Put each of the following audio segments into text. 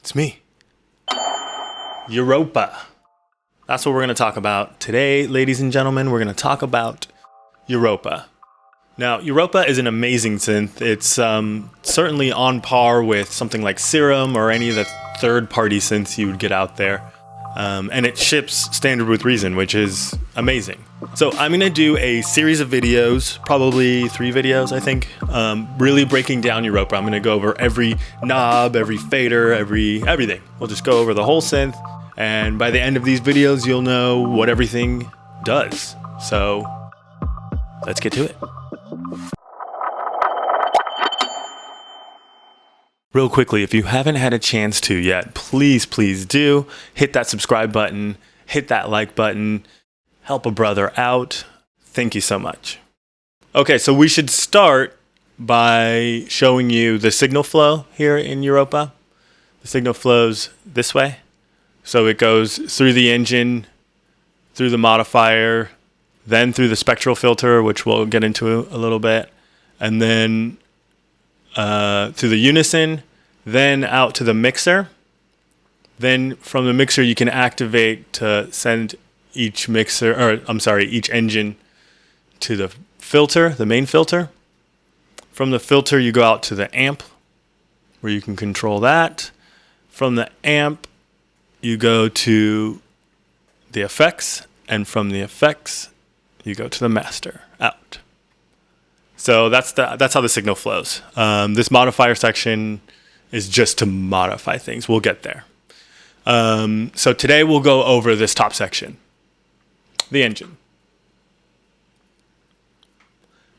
It's me. Europa. That's what we're going to talk about today, ladies and gentlemen. We're going to talk about Europa. Now, Europa is an amazing synth. It's certainly on par with something like Serum or any of the third-party synths you would get out there. And it ships standard with Reason, which is amazing. So I'm going to do a series of videos, probably 3 videos, I think, really breaking down Europa. I'm going to go over every knob, every fader, everything. We'll just go over the whole synth. And by the end of these videos, you'll know what everything does. So let's get to it. Real quickly, if you haven't had a chance to yet, please do hit that subscribe button, hit that like button, help a brother out. Thank you so much. Okay, so we should start by showing you the signal flow here in Europa. The signal flows this way. So it goes through the engine, through the modifier, then through the spectral filter, which we'll get into a little bit, and then through the Unison, then out to the mixer. Then from the mixer, you can activate to send each engine to the filter, the main filter. From the filter, you go out to the amp, where you can control that. From the amp, you go to the effects, and from the effects, you go to the master, out. So that's how the signal flows. This modifier section is just to modify things. We'll get there. So today we'll go over this top section, the engine.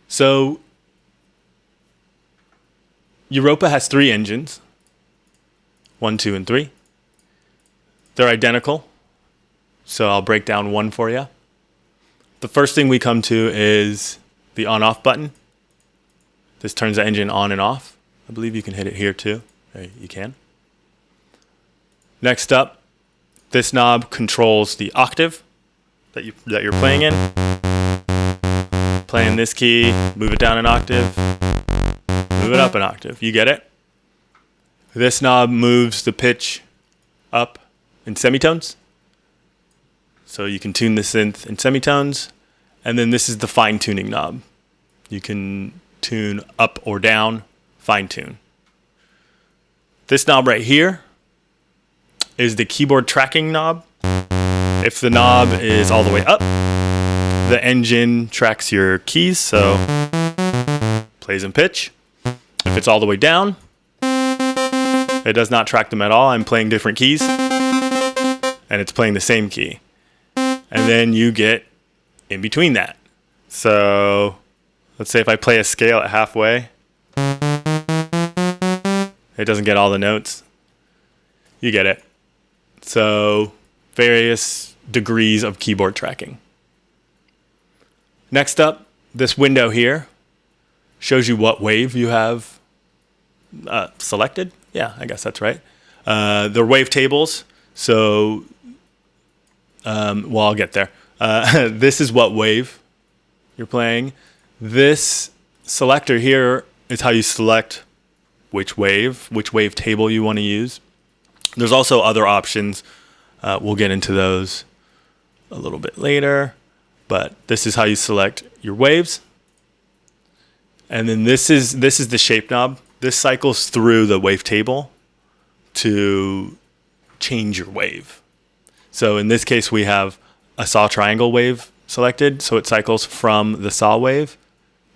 So Europa has 3 engines, 1, 2, and 3. They're identical, so I'll break down one for you. The first thing we come to is the on-off button. This turns the engine on and off. I believe you can hit it here too. You can. Next up, this knob controls the octave that you're playing in. Playing this key, move it down an octave, move it up an octave. You get it? This knob moves the pitch up in semitones. So you can tune the synth in semitones. And then this is the fine tuning knob. You can tune up or down, fine tune. This knob right here is the keyboard tracking knob. If the knob is all the way up, the engine tracks your keys, so plays in pitch. If it's all the way down, it does not track them at all. I'm playing different keys, and it's playing the same key. And then you get in between that. So let's say if I play a scale at halfway, it doesn't get all the notes. You get it. So various degrees of keyboard tracking. Next up, this window here shows you what wave you have selected. Yeah, I guess that's right. They're wave tables. So, I'll get there. This is what wave you're playing. This selector here is how you select which wave table you want to use. There's also other options. We'll get into those a little bit later. But this is how you select your waves. And then this is the shape knob. This cycles through the wave table to change your wave. So in this case, we have a saw triangle wave selected. So it cycles from the saw wave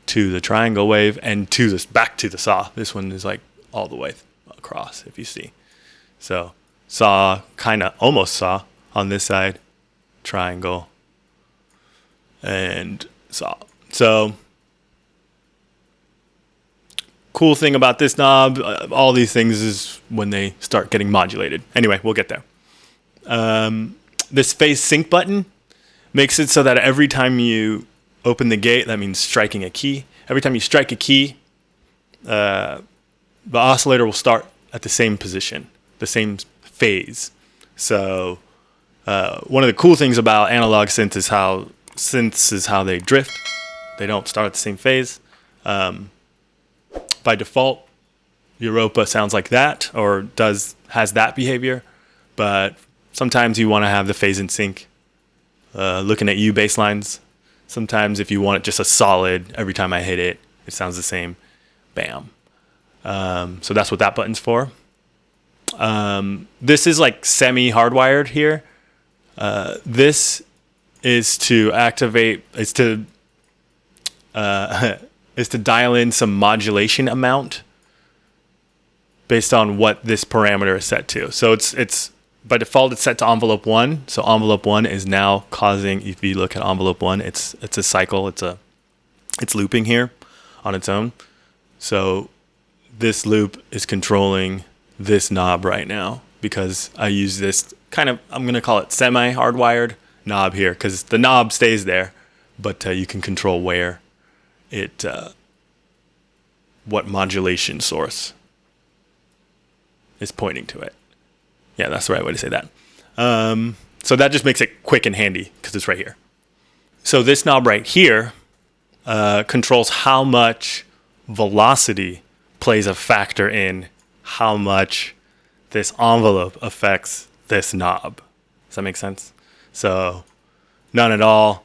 to the triangle wave and back to the saw. This one is like all the way across, if you see. So saw, kind of almost saw on this side, triangle, and saw. So cool thing about this knob, all these things is when they start getting modulated. Anyway, we'll get there. This phase sync button makes it so that every time you open the gate, that means striking a key. Every time you strike a key, the oscillator will start at the same position, the same phase. So one of the cool things about analog synths is how they drift. They don't start at the same phase. By default, Europa sounds like that, or has that behavior, but sometimes you want to have the phase in sync. Looking at U basslines, sometimes if you want it just a solid, every time I hit it, it sounds the same. Bam. So that's what that button's for. This is like semi-hardwired here. This is to activate, is to dial in some modulation amount based on what this parameter is set to. So it's by default it's set to envelope 1. So envelope 1 is now causing, if you look at envelope 1, it's a cycle, it's looping here on its own. So this loop is controlling this knob right now because I use this kind of, I'm going to call it semi-hardwired knob here because the knob stays there, but you can control where it, what modulation source is pointing to it. Yeah, that's the right way to say that. So that just makes it quick and handy because it's right here. So this knob right here controls how much velocity plays a factor in how much this envelope affects this knob. Does that make sense? So none at all.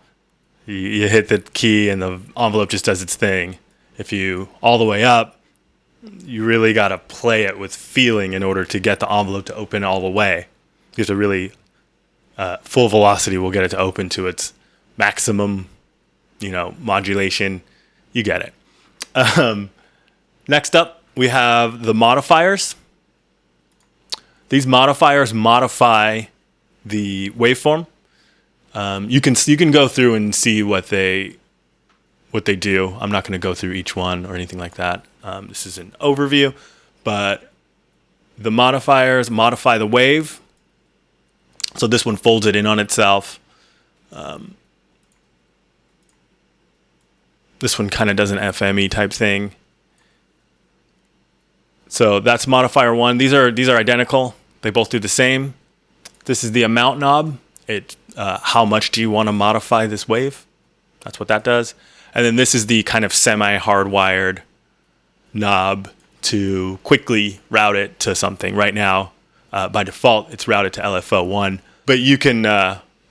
You hit the key and the envelope just does its thing. If you all the way up, you really got to play it with feeling in order to get the envelope to open all the way. Because a really full velocity will get it to open to its maximum, modulation. You get it. Next up, we have the modifiers. These modifiers modify the waveform. You can go through and see what they do. I'm not going to go through each one or anything like that. This is an overview, but the modifiers modify the wave. So this one folds it in on itself. This one kind of does an FME type thing. So that's modifier 1. These are identical. They both do the same. This is the amount knob. How much do you want to modify this wave? That's what that does. And then this is the kind of semi-hardwired knob to quickly route it to something. Right now, by default, it's routed to LFO1. But you can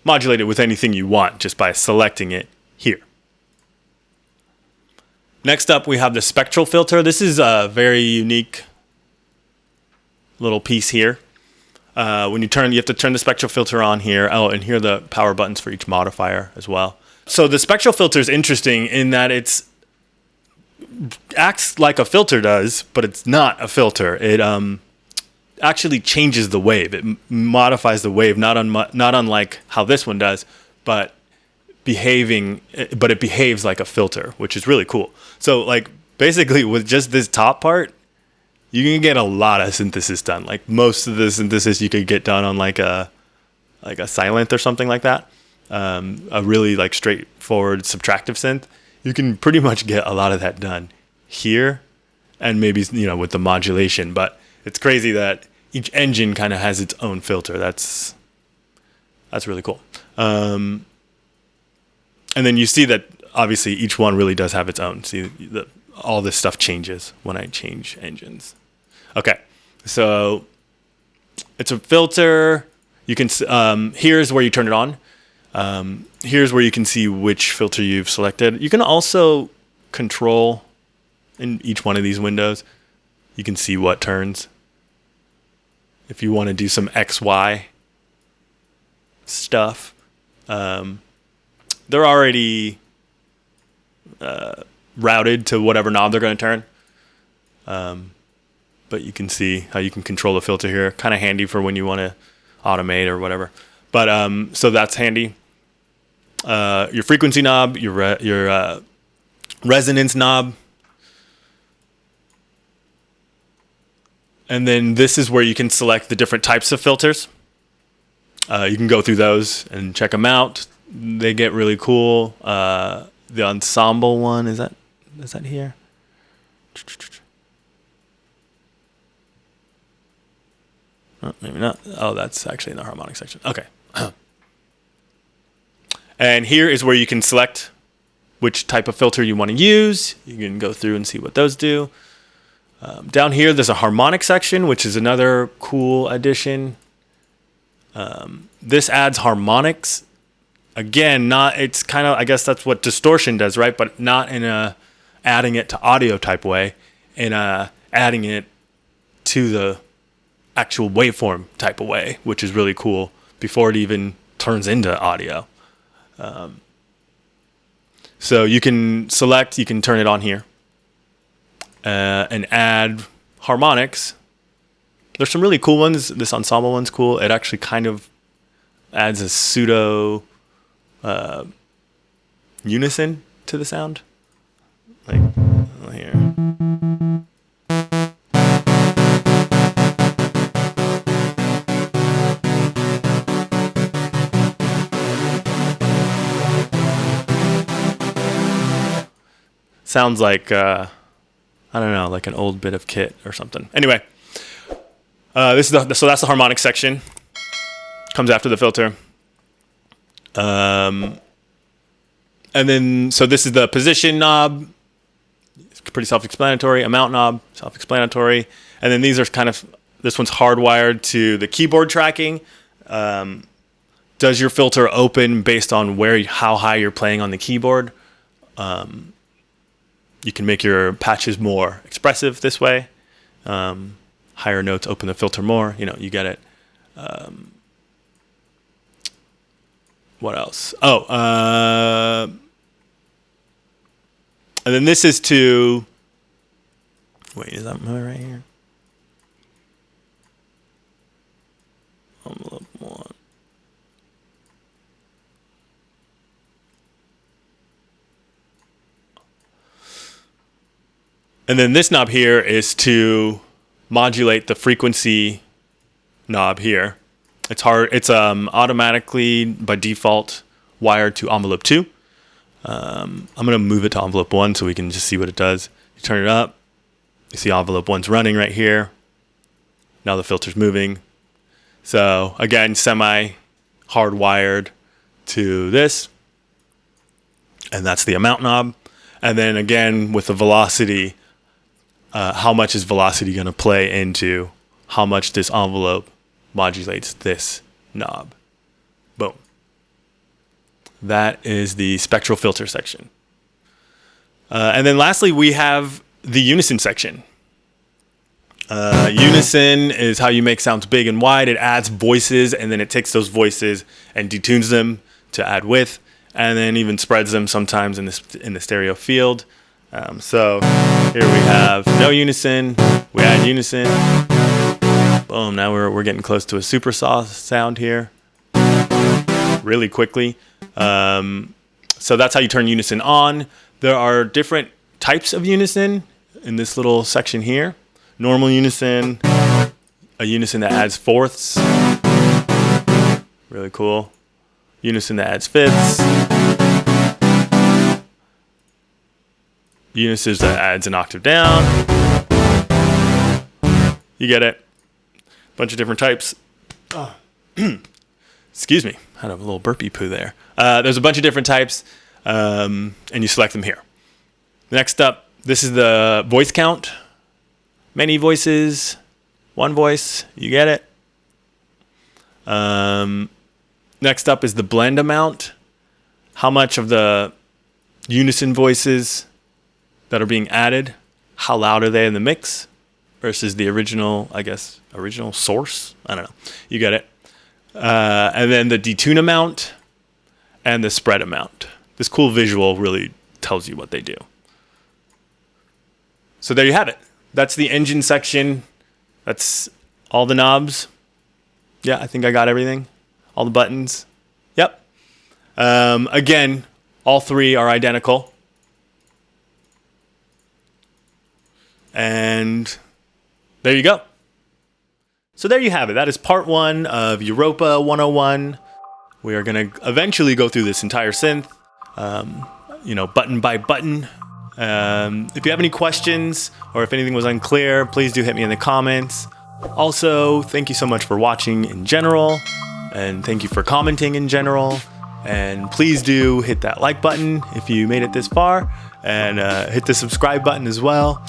modulate it with anything you want just by selecting it here. Next up, we have the spectral filter. This is a very unique little piece here. When you have to turn the spectral filter on here. Oh, and here are the power buttons for each modifier as well. So the spectral filter is interesting in that it acts like a filter does, but it's not a filter. It actually changes the wave. It modifies the wave, not unlike how this one does, but it behaves like a filter, which is really cool. So like basically with just this top part, you can get a lot of synthesis done. Like most of the synthesis you could get done on like a silent or something like that. A really like straightforward subtractive synth. You can pretty much get a lot of that done here and maybe with the modulation, but it's crazy that each engine kind of has its own filter. That's really cool. And then you see that obviously each one really does have its own. See, all this stuff changes when I change engines. Okay, so it's a filter. You can here's where you turn it on. Here's where you can see which filter you've selected. You can also control in each one of these windows. You can see what turns. If you want to do some XY stuff, they're already routed to whatever knob they're going to turn. But you can see how you can control the filter here. Kind of handy for when you want to automate or whatever. But so that's handy. Your frequency knob, your resonance knob. And then this is where you can select the different types of filters. You can go through those and check them out. They get really cool. The ensemble one, is that here? Oh, maybe not. Oh, that's actually in the harmonic section. Okay. And here is where you can select which type of filter you want to use. You can go through and see what those do. Down here, there's a harmonic section, which is another cool addition. This adds harmonics. Again, it's kind of, I guess that's what distortion does, right? But not in a adding it to audio type way, in a adding it to the actual waveform type of way, which is really cool before it even turns into audio. So you can select, you can turn it on here and add harmonics. There's some really cool ones. This ensemble one's cool. It actually kind of adds a pseudo unison to the sound. Like here. Sounds like, I don't know, like an old bit of kit or something. Anyway, so that's the harmonic section. Comes after the filter. And then, so this is the position knob. It's pretty self-explanatory. Amount knob, self-explanatory. And then these are kind of, this one's hardwired to the keyboard tracking. Does your filter open based on how high you're playing on the keyboard? You can make your patches more expressive this way. Higher notes open the filter more. You know, you get it. What else? And then this is to... Wait, is that right here? Envelope 1. And then this knob here is to modulate the frequency knob here. It's automatically by default wired to envelope 2. I'm going to move it to envelope 1 so we can just see what it does. You turn it up. You see envelope 1's running right here. Now the filter's moving. So again, semi-hardwired to this. And that's the amount knob. And then again, with the velocity, how much is velocity going to play into how much this envelope modulates this knob. Boom. That is the spectral filter section. And then lastly, we have the unison section. Unison is how you make sounds big and wide. It adds voices, and then it takes those voices and detunes them to add width, and then even spreads them sometimes in the stereo field. So here we have no unison. We add unison. Boom, now we're getting close to a super saw sound here really quickly. So that's how you turn unison on. There are different types of unison in this little section here. Normal unison, a unison that adds fourths. Really cool. Unison that adds fifths. Unison that adds an octave down. You get it. Bunch of different types. Oh. Excuse me. Had a little burpee poo there. There's a bunch of different types, and you select them here. Next up, this is the voice count. Many voices, one voice. You get it. Next up is the blend amount. How much of the unison voices that are being added, how loud are they in the mix versus the original source? I don't know. You get it. And then the detune amount and the spread amount. This cool visual really tells you what they do. So there you have it. That's the engine section. That's all the knobs. Yeah, I think I got everything. All the buttons. Yep. Again, all three are identical. And there you go. So there you have it. That is part 1 of Europa 101. We are going to eventually go through this entire synth, button by button. If you have any questions or if anything was unclear, please do hit me in the comments. Also, thank you so much for watching in general, and thank you for commenting in general. And please do hit that like button if you made it this far, and hit the subscribe button as well.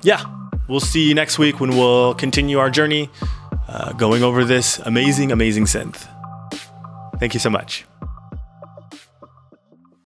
Yeah, we'll see you next week when we'll continue our journey going over this amazing, amazing synth. Thank you so much.